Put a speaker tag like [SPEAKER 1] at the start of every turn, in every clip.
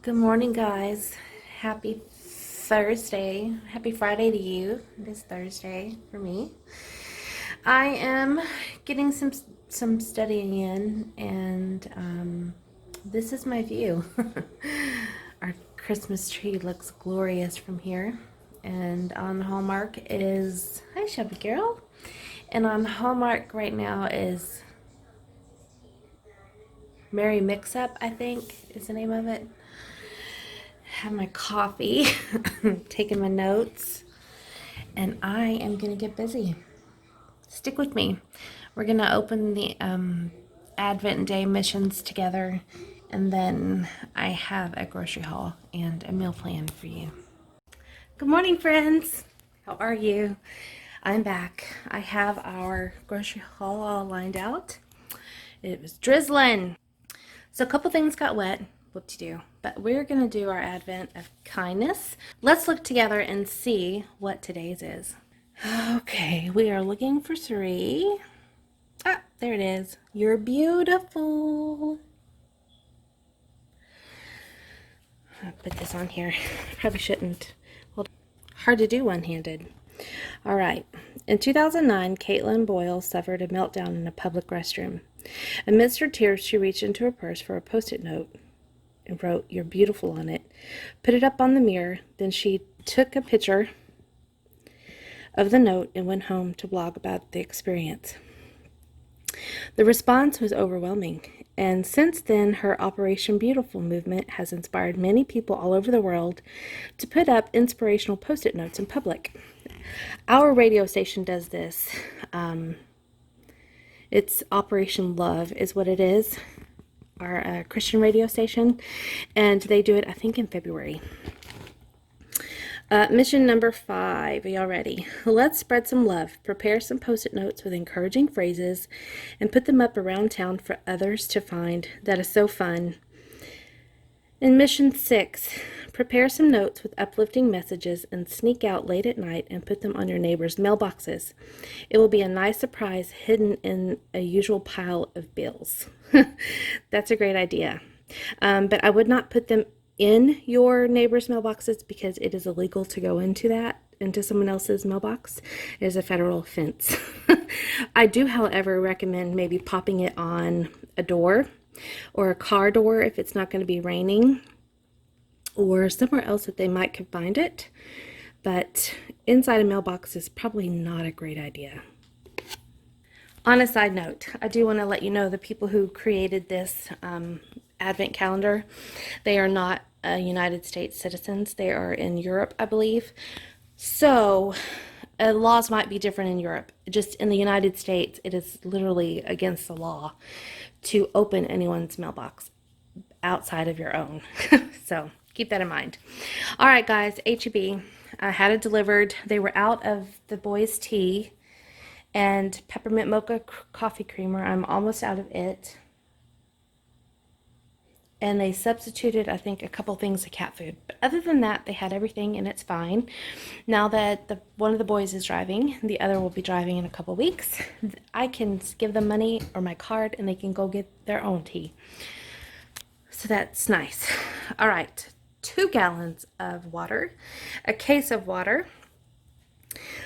[SPEAKER 1] Good morning, guys. Happy Thursday. Happy Friday to you. It is Thursday for me. I am getting some studying in, and this is my view. Our Christmas tree looks glorious from here, and on Hallmark is hi Shelby Girl, and on Hallmark right now is Merry Mix Up. I think is the name of it. Have my coffee, taking my notes, and I am going to get busy. Stick with me. We're going to open the Advent Day missions together, and then I have a grocery haul and a meal plan for you. Good morning, friends. How are you? I'm back. I have our grocery haul all lined out. It was drizzling. So a couple things got wet. Whoop-de-doo. But we're going to do our Advent of Kindness. Let's look together and see what today's is. Okay, we are looking for 3. Ah, there it is. You're beautiful. I'll put this on here. Probably shouldn't. Well, hard to do one-handed. All right. In 2009, Caitlin Boyle suffered a meltdown in a public restroom. Amidst her tears, she reached into her purse for a Post-it note and wrote, "You're beautiful" on it. Put it up on the mirror. Then she took a picture of the note and went home to blog about the experience. The response was overwhelming, and since then her Operation Beautiful movement has inspired many people all over the world to put up inspirational Post-it notes in public. Our radio station does this. It's Operation Love is what it is, our Christian radio station, and they do it, I think, in February. Mission number 5. Are y'all ready? Let's spread some love. Prepare some Post-it notes with encouraging phrases and put them up around town for others to find. That is so fun. In Mission 6, prepare some notes with uplifting messages and sneak out late at night and put them on your neighbors' mailboxes. It will be a nice surprise hidden in a usual pile of bills. That's a great idea. But I would not put them in your neighbor's mailboxes because it is illegal to go into someone else's mailbox. It is a federal offense. I do, however, recommend maybe popping it on a door or a car door if it's not going to be raining, or somewhere else that they might could find it. But inside a mailbox is probably not a great idea. On a side note, I do want to let you know the people who created this Advent calendar, they are not United States citizens. They are in Europe, I believe. So laws might be different in Europe. Just in the United States, it is literally against the law to open anyone's mailbox outside of your own. So keep that in mind. All right, guys, H-E-B. I had it delivered. They were out of the boys' tea and peppermint mocha coffee creamer. I'm almost out of it. And they substituted, I think, a couple things of cat food. But other than that, they had everything, and it's fine. Now that one of the boys is driving, the other will be driving in a couple weeks, I can give them money or my card, and they can go get their own tea. So that's nice. All right, 2 gallons of water, a case of water.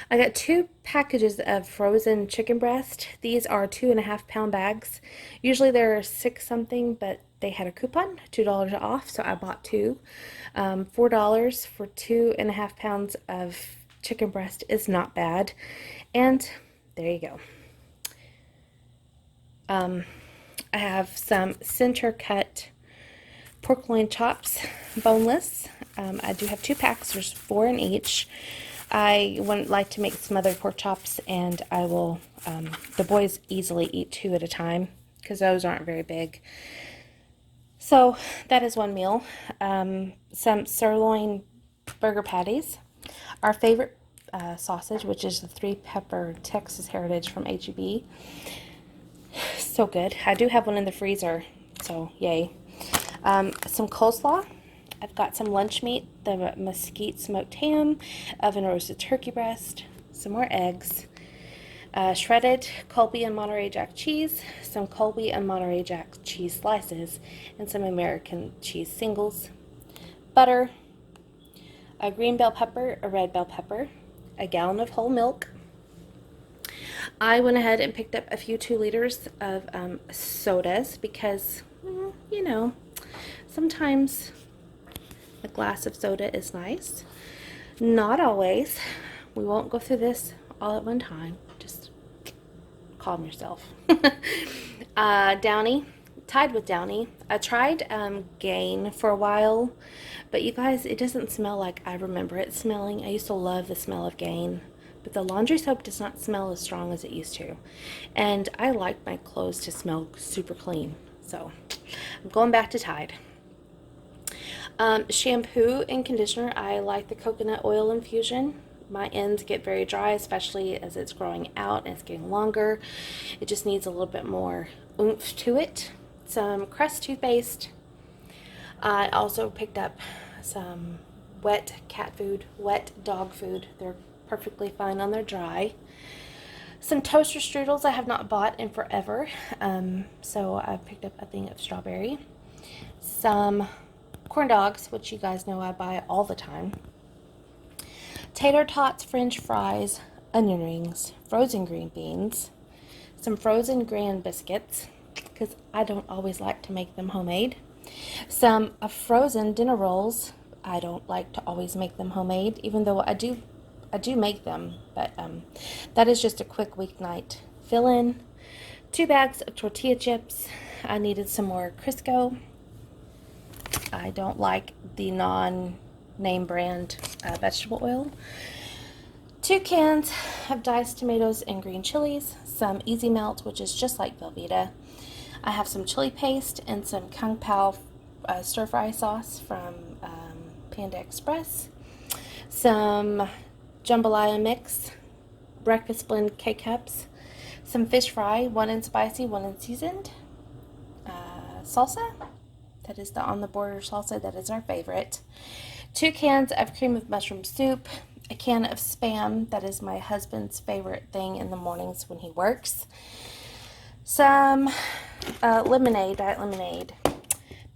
[SPEAKER 1] I got 2 packages of frozen chicken breast. These are 2.5-pound bags. Usually they're 6 something, but they had a coupon, $2 off, so I bought 2. $4 for 2.5 pounds of chicken breast is not bad. And there you go. I have some center cut pork loin chops, boneless. I do have 2 packs. There's 4 in each. I would like to make smothered pork chops, and I will, the boys easily eat 2 at a time because those aren't very big. So that is one meal. Some sirloin burger patties. Our favorite sausage, which is the 3-pepper Texas Heritage from H-E-B. So good. I do have one in the freezer, so yay. Some coleslaw. I've got some lunch meat, the mesquite smoked ham, oven roasted turkey breast, some more eggs, shredded Colby and Monterey Jack cheese, some Colby and Monterey Jack cheese slices, and some American cheese singles. butter, a green bell pepper, a red bell pepper, a gallon of whole milk. I went ahead and picked up a few 2 liters of sodas because, you know, sometimes a glass of soda is nice. Not always. We won't go through this all at one time. Just calm yourself. Downy. Tide with Downy. I tried Gain for a while, but you guys, it doesn't smell like I remember it smelling. I used to love the smell of Gain, but the laundry soap does not smell as strong as it used to. And I like my clothes to smell super clean. So I'm going back to Tide. Shampoo and conditioner. I like the coconut oil infusion. My ends get very dry, especially as it's growing out and it's getting longer. It just needs a little bit more oomph to it. Some Crest toothpaste. I also picked up some wet cat food, wet dog food. They're perfectly fine on their dry. Some toaster strudels I have not bought in forever. So I picked up a thing of strawberry. Some corn dogs, which you guys know I buy all the time. Tater tots, french fries, onion rings, frozen green beans, some frozen Grand biscuits, because I don't always like to make them homemade. Some frozen dinner rolls. I don't like to always make them homemade, even though I do make them, but that is just a quick weeknight fill-in. 2 bags of tortilla chips. I needed some more Crisco. I don't like the non-name brand vegetable oil. 2 cans of diced tomatoes and green chilies. Some Easy Melt, which is just like Velveeta. I have some chili paste and some Kung Pao stir-fry sauce from Panda Express. Some jambalaya mix, breakfast blend K-cups. Some fish fry, 1 in spicy, 1 in seasoned. Salsa. That is the On the Border salsa. That is our favorite. 2 cans of cream of mushroom soup. A can of Spam. That is my husband's favorite thing in the mornings when he works. Some lemonade, diet lemonade.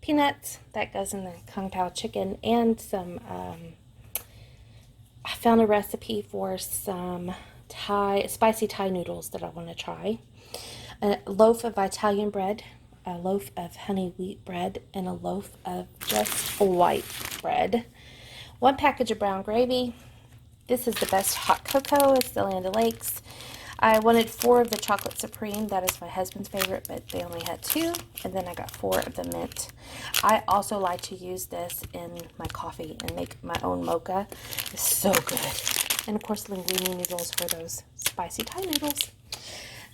[SPEAKER 1] Peanuts. That goes in the Kung Pao chicken. And some, I found a recipe for some spicy Thai noodles that I want to try. A loaf of Italian bread. A loaf of honey wheat bread, and a loaf of just white bread. 1 package of brown gravy. This is the best hot cocoa. It's the Land O'Lakes. I wanted 4 of the chocolate supreme. That is my husband's favorite, but they only had 2. And then I got 4 of the mint. I also like to use this in my coffee and make my own mocha. It's so good. And of course, linguine noodles for those spicy Thai noodles.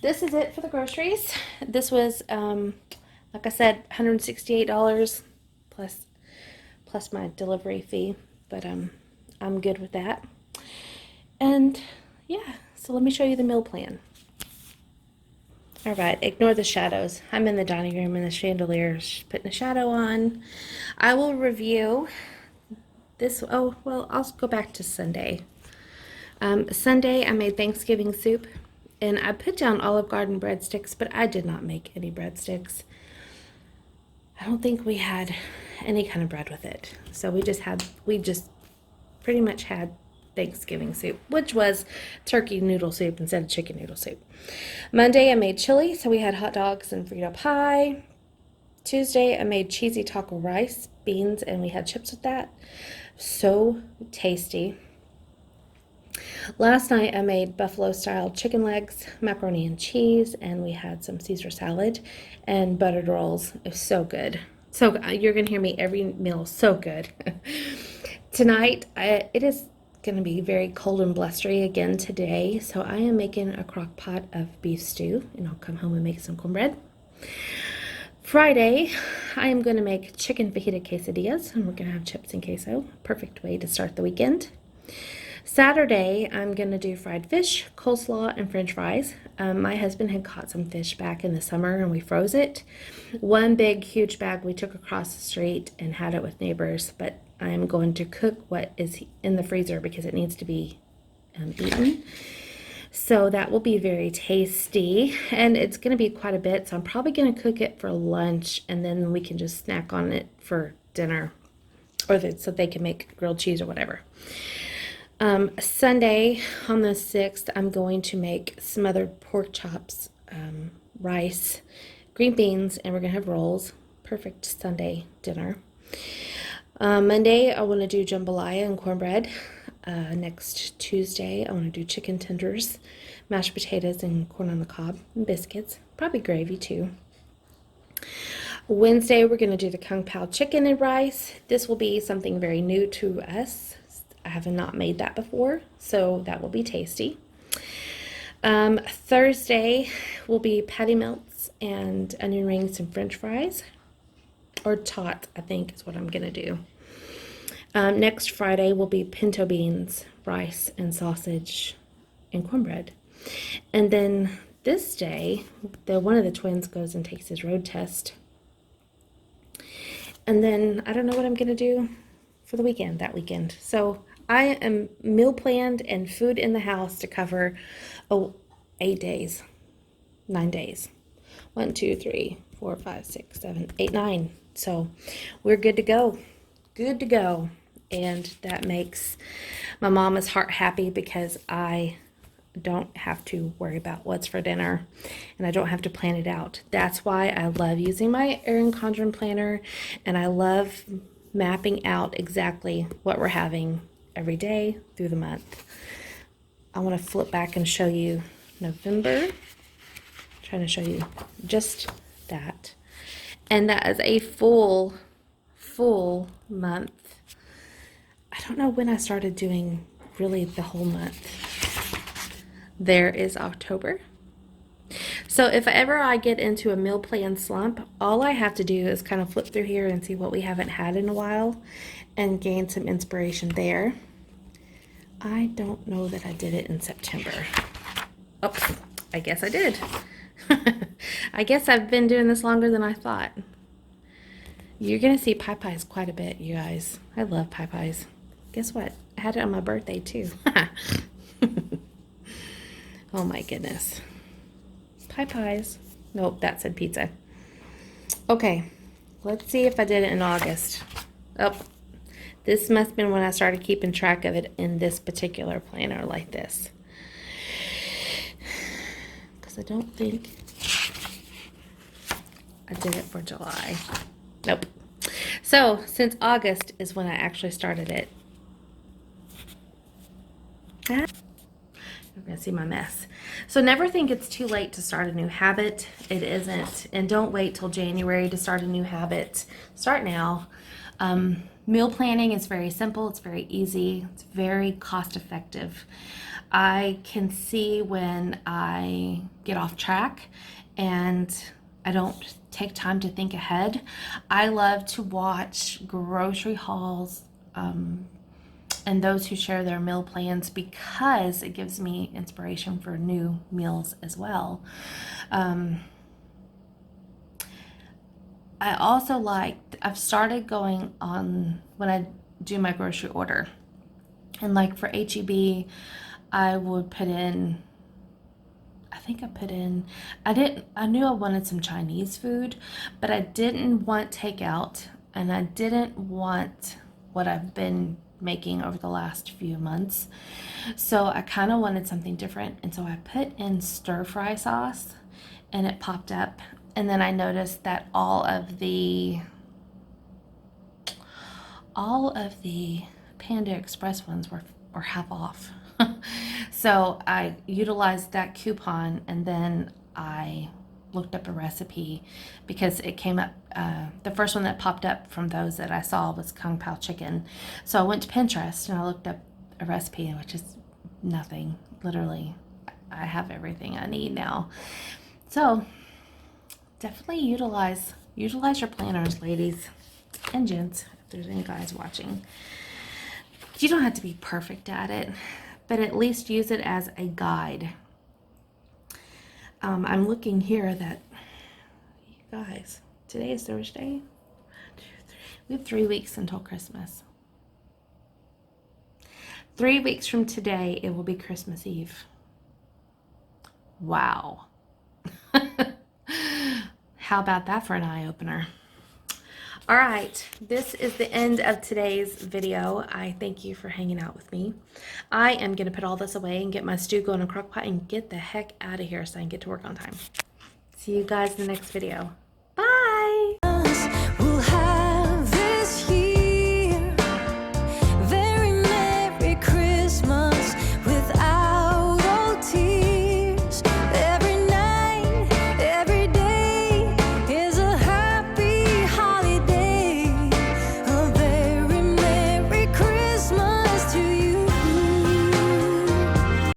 [SPEAKER 1] This is it for the groceries. This was, like I said, $168 plus my delivery fee, but I'm good with that. And yeah, so let me show you the meal plan. All right, ignore the shadows. I'm in the dining room and the chandelier's putting a shadow on. I will review this. Oh, well, I'll go back to Sunday. Sunday, I made Thanksgiving soup, and I put down Olive Garden breadsticks, but I did not make any breadsticks. I don't think we had any kind of bread with it. So we just pretty much had Thanksgiving soup, which was turkey noodle soup instead of chicken noodle soup. Monday, I made chili, so we had hot dogs and Frito pie. Tuesday, I made cheesy taco rice, beans, and we had chips with that. So tasty. Last night, I made buffalo-style chicken legs, macaroni and cheese, and we had some Caesar salad and buttered rolls. It was so good. So you're going to hear me every meal. So good. Tonight, it is going to be very cold and blustery again today, so I am making a crock pot of beef stew, and I'll come home and make some cornbread. Friday, I am going to make chicken fajita quesadillas, and we're going to have chips and queso. Perfect way to start the weekend. Saturday, I'm going to do fried fish, coleslaw, and french fries. My husband had caught some fish back in the summer, and we froze it. 1 big, huge bag we took across the street and had it with neighbors, but I'm going to cook what is in the freezer because it needs to be eaten. So that will be very tasty, and it's going to be quite a bit, so I'm probably going to cook it for lunch, and then we can just snack on it for dinner. so they can make grilled cheese or whatever. Sunday on the 6th, I'm going to make smothered pork chops, rice, green beans, and we're going to have rolls. Perfect Sunday dinner. Monday, I want to do jambalaya and cornbread. Next Tuesday, I want to do chicken tenders, mashed potatoes, and corn on the cob, and biscuits. Probably gravy, too. Wednesday, we're going to do the Kung Pao chicken and rice. This will be something very new to us. I have not made that before, so that will be tasty. Thursday will be patty melts and onion rings and french fries, or tot, I think is what I'm going to do. Next Friday will be pinto beans, rice, and sausage and cornbread. And then this day, one of the twins goes and takes his road test. And then I don't know what I'm going to do for the weekend, that weekend. So I am meal planned and food in the house to cover 8 days, 9 days. 1, 2, 3, 4, 5, 6, 7, 8, 9. So we're good to go. Good to go. And that makes my mama's heart happy because I don't have to worry about what's for dinner and I don't have to plan it out. That's why I love using my Erin Condren planner, and I love mapping out exactly what we're having every day through the month. I want to flip back and show you November. I'm trying to show you just that. And that is a full month. I don't know when I started doing really the whole month. There is October. So if ever I get into a meal plan slump, all I have to do is kind of flip through here and see what we haven't had in a while and gain some inspiration there. I don't know that I did it in September. Oh, I guess I did. I guess I've been doing this longer than I thought. You're going to see pie pies quite a bit, you guys. I love pie pies. Guess what? I had it on my birthday too. Oh my goodness. Pie pies. Nope, that said pizza. Okay, let's see if I did it in August. Oh, this must have been when I started keeping track of it in this particular planner like this. Because I don't think I did it for July. Nope. So, since August is when I actually started it. You're going to see my mess. So never think it's too late to start a new habit. It isn't. And don't wait till January to start a new habit. Start now. Meal planning is very simple. It's very easy. It's very cost effective. I can see when I get off track and I don't take time to think ahead. I love to watch grocery hauls and those who share their meal plans because it gives me inspiration for new meals as well. I also I've started going on when I do my grocery order. And like for HEB, I would put in, I knew I wanted some Chinese food, but I didn't want takeout and I didn't want what I've been making over the last few months. So I kind of wanted something different. And so I put in stir fry sauce and it popped up. And then I noticed that all of the Panda Express ones were half off. So I utilized that coupon and then I looked up a recipe because it came up, the first one that popped up from those that I saw was Kung Pao chicken. So I went to Pinterest and I looked up a recipe, which is nothing. Literally, I have everything I need now. So definitely utilize your planners, ladies and gents, if there's any guys watching. You don't have to be perfect at it, but at least use it as a guide. I'm looking here that, you guys, today is Thursday. 1, 2, 3. We have 3 weeks until Christmas. 3 weeks from today, it will be Christmas Eve. Wow. How about that for an eye-opener? All right, this is the end of today's video. I thank you for hanging out with me. I am going to put all this away and get my stew going in a crock pot and get the heck out of here so I can get to work on time. See you guys in the next video.